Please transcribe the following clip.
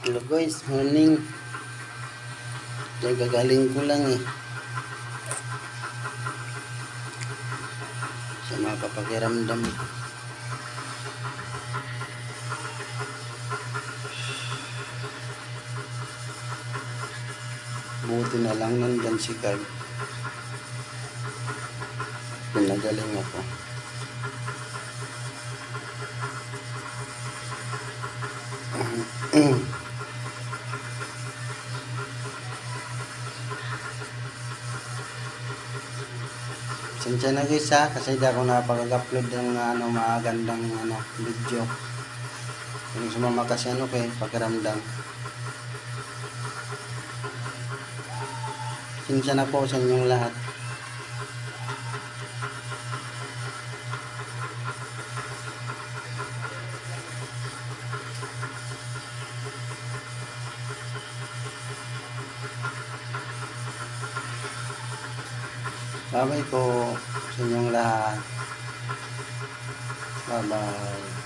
Hello guys, morning. Gagaling ko lang eh. Sa mga papakiramdam. Buti na lang nandyan si Carl. Pinagaling ako. Sensya na guys ha, kasi di ako napag-upload ng magandang video. Yung sumama kasi pakiramdam. Sensya na po sa inyong lahat. Bye-bye po sa inyong lahat. Bye-bye.